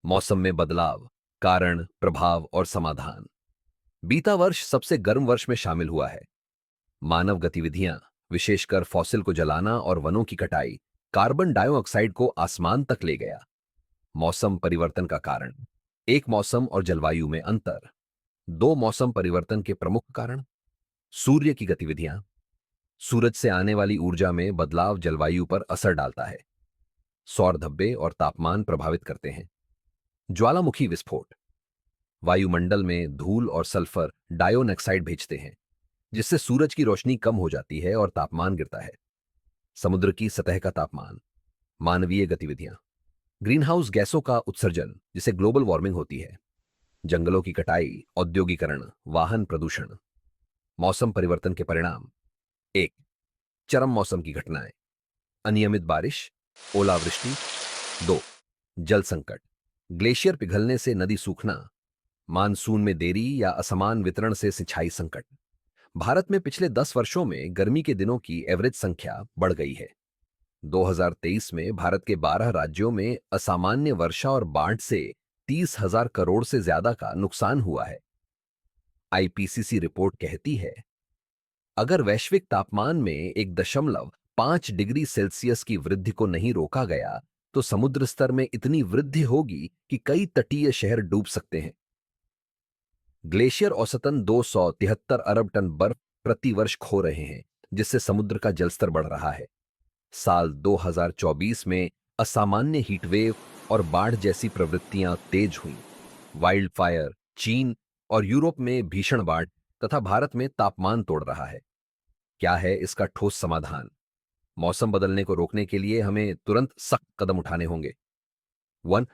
मौसम में बदलाव, कारण, प्रभाव और समाधान। बीता वर्ष सबसे गर्म वर्ष में शामिल हुआ है। मानव गतिविधियां, विशेषकर फॉसिल को जलाना और वनों की कटाई, कार्बन डाइऑक्साइड को आसमान तक ले गया। मौसम परिवर्तन का कारण, एक मौसम और जलवायु में अंतर। दो मौसम परिवर्तन के प्रमुख कारण, सूर्य की गतिविधियां, सूरज से आने वाली ऊर्जा में बदलाव जलवायु पर असर डालता है। सौर धब्बे और तापमान प्रभावित करते हैं। ज्वालामुखी विस्फोट, वायुमंडल में धूल और सल्फर डाइऑक्साइड ऑक्साइड भेजते हैं, जिससे सूरज की रोशनी कम हो जाती है और तापमान गिरता है। समुद्र की सतह का तापमान, मानवीय गतिविधियां, ग्रीन हाउस गैसों का उत्सर्जन जिसे ग्लोबल वार्मिंग होती है, जंगलों की कटाई, औद्योगिकरण, वाहन प्रदूषण। मौसम परिवर्तन के परिणाम, एक, चरम मौसम की घटनाएं, अनियमित बारिश, ओलावृष्टि। दो, जल संकट, ग्लेशियर पिघलने से नदी सूखना, मानसून में देरी या असमान वितरण से सिंचाई संकट। भारत में पिछले 10 वर्षों में गर्मी के दिनों की एवरेज संख्या बढ़ गई है। 2023 में भारत के 12 राज्यों में असामान्य वर्षा और बाढ़ से 30,000 करोड़ से ज्यादा का नुकसान हुआ है। आईपीसीसी रिपोर्ट कहती है, अगर वैश्विक तापमान में 1.5 डिग्री सेल्सियस की वृद्धि को नहीं रोका गया तो समुद्र स्तर में इतनी वृद्धि होगी कि कई तटीय शहर डूब सकते हैं। ग्लेशियर औसतन 273 अरब टन बर्फ प्रति वर्ष खो रहे हैं, जिससे समुद्र का जलस्तर बढ़ रहा है। साल 2024 में असामान्य हीटवेव और बाढ़ जैसी प्रवृत्तियां तेज हुई। वाइल्ड फायर चीन और यूरोप में भीषण बाढ़ तथा भारत में तापमान तोड़ रहा है। क्या है इसका ठोस समाधान? मौसम बदलने को रोकने के लिए हमें तुरंत सख्त कदम उठाने होंगे। 1.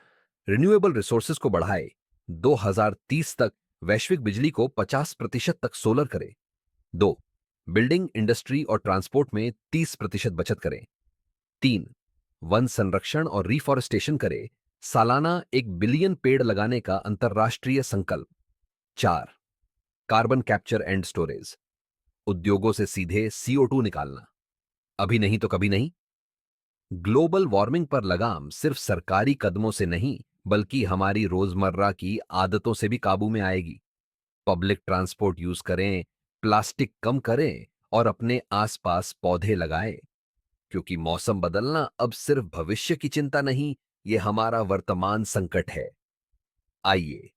रिन्यूएबल रिसोर्सेज को बढ़ाए। 2030 तक वैश्विक बिजली को 50% तक सोलर करें। 2. बिल्डिंग, इंडस्ट्री और ट्रांसपोर्ट में 30% बचत करें। 3. वन संरक्षण और रिफॉरेस्टेशन करें। सालाना 1 बिलियन पेड़ लगाने का अंतर्राष्ट्रीय संकल्प। 4. कार्बन कैप्चर एंड स्टोरेज, उद्योगों से सीधे CO2 निकालना। अभी नहीं तो कभी नहीं। ग्लोबल वार्मिंग पर लगाम सिर्फ सरकारी कदमों से नहीं, बल्कि हमारी रोजमर्रा की आदतों से भी काबू में आएगी। पब्लिक ट्रांसपोर्ट यूज करें, प्लास्टिक कम करें और अपने आसपास पौधे लगाएं, क्योंकि मौसम बदलना अब सिर्फ भविष्य की चिंता नहीं, ये हमारा वर्तमान संकट है। आइए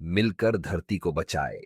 मिलकर धरती को बचाएं।